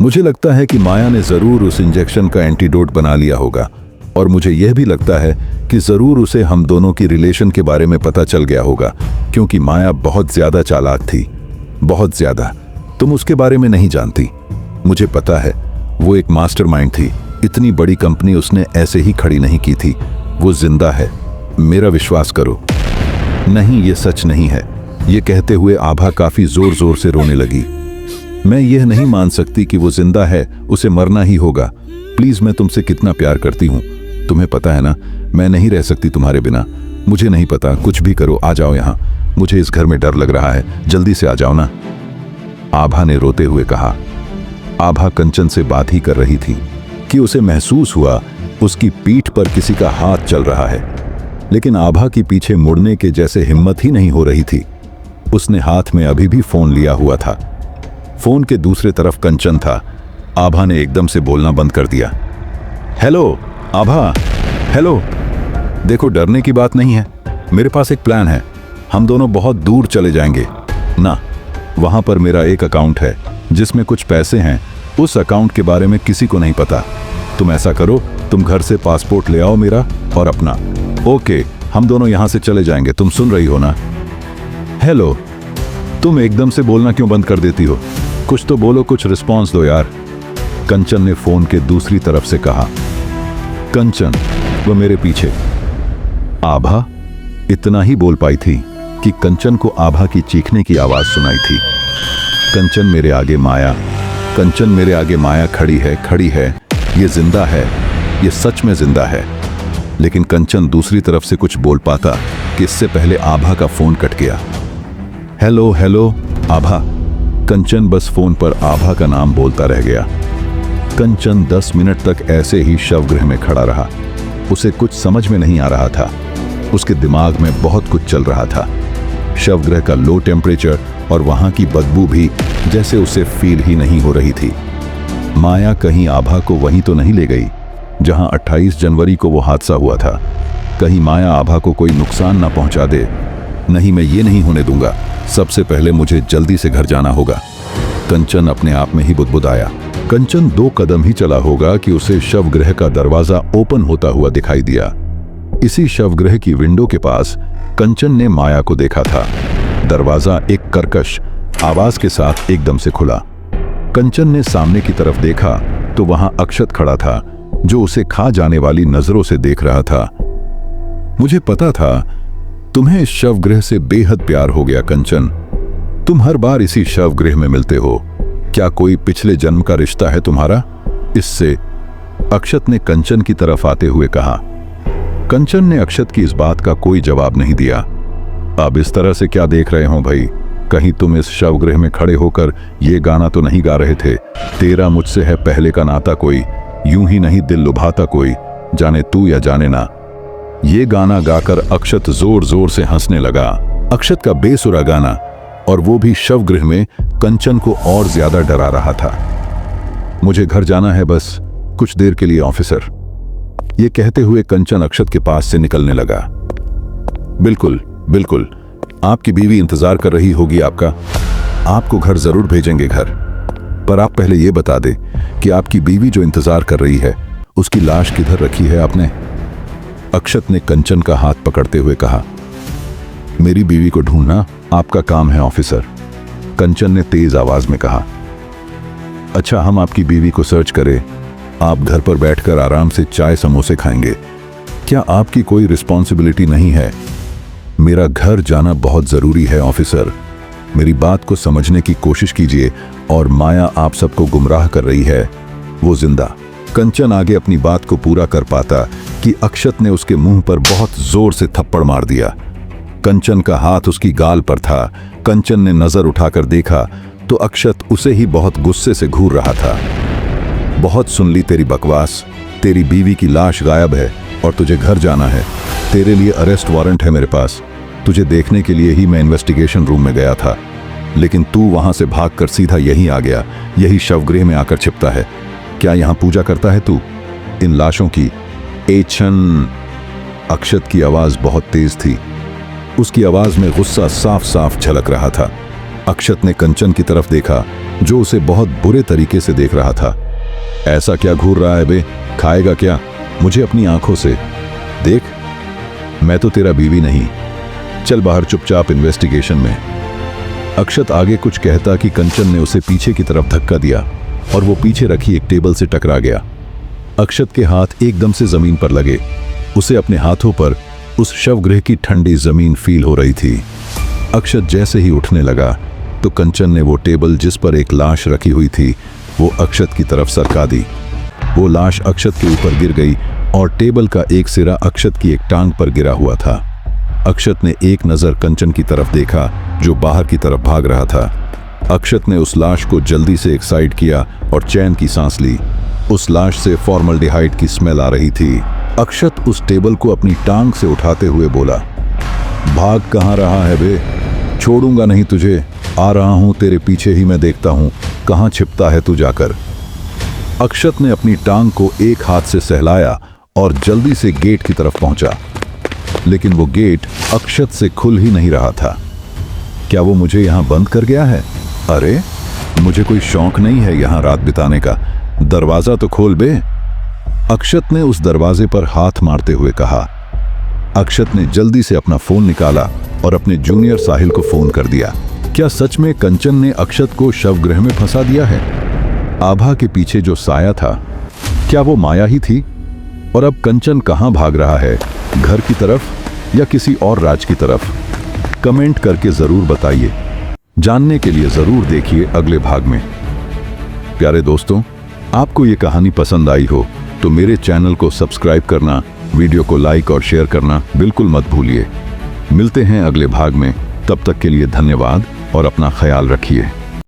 मुझे लगता है कि माया ने जरूर उस इंजेक्शन का एंटीडोट बना लिया होगा, और मुझे यह भी लगता है कि जरूर उसे हम दोनों की रिलेशन के बारे में पता चल गया होगा, क्योंकि माया बहुत ज्यादा चालाक थी, बहुत ज्यादा। तुम उसके बारे में नहीं जानती। मुझे पता है, वो एक मास्टरमाइंड थी। इतनी बड़ी कंपनी उसने ऐसे ही खड़ी नहीं की थी। वो जिंदा है, मेरा विश्वास करो। नहीं, ये सच नहीं है। ये कहते हुए आभा काफी जोर जोर से रोने लगी। मैं यह नहीं मान सकती कि वो जिंदा है, उसे मरना ही होगा। प्लीज, मैं तुमसे कितना प्यार करती हूँ, तुम्हें पता है ना। मैं नहीं रह सकती तुम्हारे बिना। मुझे नहीं पता, कुछ भी करो, आ जाओ यहाँ। मुझे इस घर में डर लग रहा है, जल्दी से आ जाओ ना, आभा ने रोते हुए कहा। आभा कंचन से बात ही कर रही थी कि उसे महसूस हुआ उसकी पीठ पर किसी का हाथ चल रहा है, लेकिन आभा की पीछे मुड़ने के जैसे हिम्मत ही नहीं हो रही थी। उसने हाथ में अभी भी फोन लिया हुआ था। फोन के दूसरे तरफ कंचन था। आभा ने एकदम से बोलना बंद कर दिया। हेलो आभा, हेलो। देखो, डरने की बात नहीं है, मेरे पास एक प्लान है। हम दोनों बहुत दूर चले जाएंगे ना। वहां पर मेरा एक अकाउंट है जिसमें कुछ पैसे हैं। उस अकाउंट के बारे में किसी को नहीं पता। तुम ऐसा करो, तुम घर से पासपोर्ट ले आओ मेरा और अपना। ओके, हम दोनों यहां से चले जाएंगे। तुम सुन रही हो ना? हेलो, तुम एकदम से बोलना क्यों बंद कर देती हो? कुछ तो बोलो, कुछ रिस्पॉन्स दो यार, कंचन ने फोन के दूसरी तरफ से कहा। कंचन, वो मेरे पीछे। आभा इतना ही बोल पाई थी कि कंचन को आभा की चीखने की आवाज सुनाई थी। कंचन मेरे आगे माया, कंचन मेरे आगे माया खड़ी है, खड़ी है। ये जिंदा है, ये सच में जिंदा है। लेकिन कंचन दूसरी तरफ से कुछ बोल पाता कि इससे पहले आभा का फोन कट गया। हेलो हेलो आभा। कंचन बस फोन पर आभा का नाम बोलता रह गया। कंचन 10 मिनट तक ऐसे ही शवगृह में खड़ा रहा। उसे कुछ समझ में नहीं आ रहा था। उसके दिमाग में बहुत कुछ चल रहा था। शवगृह का लो टेम्परेचर और वहां की बदबू भी जैसे उसे फील ही नहीं हो रही थी। माया कहीं आभा को वहीं तो नहीं ले गई जहां 28 जनवरी को वो हादसा हुआ था। कहीं माया आभा को कोई नुकसान ना पहुंचा दे। नहीं, मैं ये नहीं होने दूंगा। सबसे पहले मुझे जल्दी से घर जाना होगा। कंचन अपने आप में ही बुदबुदाया। कंचन 2 कदम ही चला होगा कि उसे शवगृह का दरवाजा ओपन होता हुआ दिखाई दिया। इसी शवगृह की विंडो के पास कंचन ने माया को देखा था। दरवाजा एक कर्कश आवाज के साथ एकदम से खुला। कंचन ने सामने की तरफ देखा तो वहां अक्षत खड़ा था, जो उसे खा जाने वाली नजरों से देख रहा था। मुझे पता था तुम्हें इस शवगृह से बेहद प्यार हो गया कंचन। तुम हर बार इसी शवगृह में मिलते हो। क्या कोई पिछले जन्म का रिश्ता है तुम्हारा इससे? अक्षत ने कंचन की तरफ आते हुए कहा। कंचन ने अक्षत की इस बात का कोई जवाब नहीं दिया। अब इस तरह से क्या देख रहे हो भाई? कहीं तुम इस शवगृह में खड़े होकर ये गाना तो नहीं गा रहे थे? तेरा मुझसे है पहले का नाता कोई, यूं ही नहीं दिल लुभाता कोई, जाने तू या जाने ना। ये गाना गाकर अक्षत जोर जोर से हंसने लगा। अक्षत का बेसुरा गाना, और वो भी शवगृह में, कंचन को और ज्यादा डरा रहा था। मुझे घर जाना है बस कुछ देर के लिए ऑफिसर। ये कहते हुए कंचन अक्षत के पास से निकलने लगा। बिल्कुल बिल्कुल, आपकी बीवी इंतजार कर रही होगी आपका। आपको घर जरूर भेजेंगे घर, पर आप पहले ये बता दे कि आपकी बीवी जो इंतजार कर रही है उसकी लाश किधर रखी है आपने? अक्षत ने कंचन का हाथ पकड़ते हुए कहा। मेरी बीवी को ढूंढना आपका काम है ऑफिसर, कंचन ने तेज आवाज में कहा। अच्छा, हम आपकी बीवी को सर्च करें, आप घर पर बैठकर आराम से चाय समोसे खाएंगे। क्या आपकी कोई रिस्पॉन्सिबिलिटी नहीं है? मेरा घर जाना बहुत जरूरी है ऑफिसर, मेरी बात को समझने की कोशिश कीजिए। और माया आप सबको गुमराह कर रही है, वो जिंदा। कंचन आगे अपनी बात को पूरा कर पाता कि अक्षत ने उसके मुंह पर बहुत जोर से थप्पड़ मार दिया। कंचन का हाथ उसकी गाल पर था। कंचन ने नजर उठाकर देखा तो अक्षत उसे ही बहुत गुस्से से घूर रहा था। बहुत सुन ली तेरी बकवास। तेरी बीवी की लाश गायब है और तुझे घर जाना है। तेरे लिए अरेस्ट वारंट है मेरे पास। तुझे देखने के लिए ही मैं इन्वेस्टिगेशन रूम में गया था, लेकिन तू वहां से भागकर सीधा यहीं आ गया। यही शवगृह में आकर छिपता है। क्या यहां पूजा करता है तू इन लाशों की? एचन। अक्षत की आवाज बहुत तेज थी। उसकी आवाज में गुस्सा साफ साफ झलक रहा था। अक्षत ने कंचन की तरफ देखा, जो उसे बहुत बुरे तरीके से देख रहा था। ऐसा क्या घूर रहा है बे? खाएगा क्या? मुझे अपनी आंखों से देख, मैं तो तेरा बीवी नहीं। चल बाहर चुपचाप इन्वेस्टिगेशन में। अक्षत आगे कुछ कहता कि कंचन ने उसे पीछे की तरफ धक्का दिया और वो पीछे रखी एक टेबल से टकरा गया। अक्षत के हाथ एकदम से जमीन पर लगे। उसे अपने हाथों पर उस शवगृह की ठंडी जमीन फील हो रही थी। अक्षत जैसे ही उठने लगा तो कंचन ने वो टेबल जिस पर एक लाश रखी हुई थी वो अक्षत की तरफ सरका दी। वो लाश अक्षत के ऊपर गिर गई और टेबल का एक सिरा अक्षत की एक टांग पर गिरा हुआ था। अक्षत ने एक नज़र कंचन की तरफ देखा जो बाहर की तरफ भाग रहा था। अक्षत ने उस लाश को जल्दी से एक साइड किया और चैन की सांस ली। उस लाश से फॉर्मल्डिहाइड की स्मेल आ रही थी। अक्षत उस टेबल को अपनी टांग से उठाते हुए बोला, भाग कहाँ रहा है बे? छोड़ूंगा नहीं तुझे। आ रहा हूं तेरे पीछे ही मैं देखता हूं कहाँ छिपता है तू जाकर। अक्षत ने अपनी टांग को एक हाथ से सहलाया और जल्दी से गेट की तरफ पहुंचा, लेकिन वो गेट अक्षत से खुल ही नहीं रहा था। क्या वो मुझे यहां बंद कर गया है? अरे मुझे कोई शौक नहीं है यहां रात बिताने का। दरवाजा तो खोल बे। अक्षत ने उस दरवाजे पर हाथ मारते हुए कहा। अक्षत ने जल्दी से अपना फोन निकाला और अपने जूनियर साहिल को फोन कर दिया। क्या सच में कंचन ने अक्षत को शवगृह में फंसा दिया है? आभा के पीछे जो साया था, क्या वो माया ही थी? और अब कंचन कहां भाग रहा है, घर की तरफ या किसी और राज की तरफ? कमेंट करके जरूर बताइए। जानने के लिए जरूर देखिए अगले भाग में। प्यारे दोस्तों, आपको ये कहानी पसंद आई हो तो मेरे चैनल को सब्सक्राइब करना, वीडियो को लाइक और शेयर करना बिल्कुल मत भूलिए। मिलते हैं अगले भाग में। तब तक के लिए धन्यवाद और अपना ख्याल रखिए।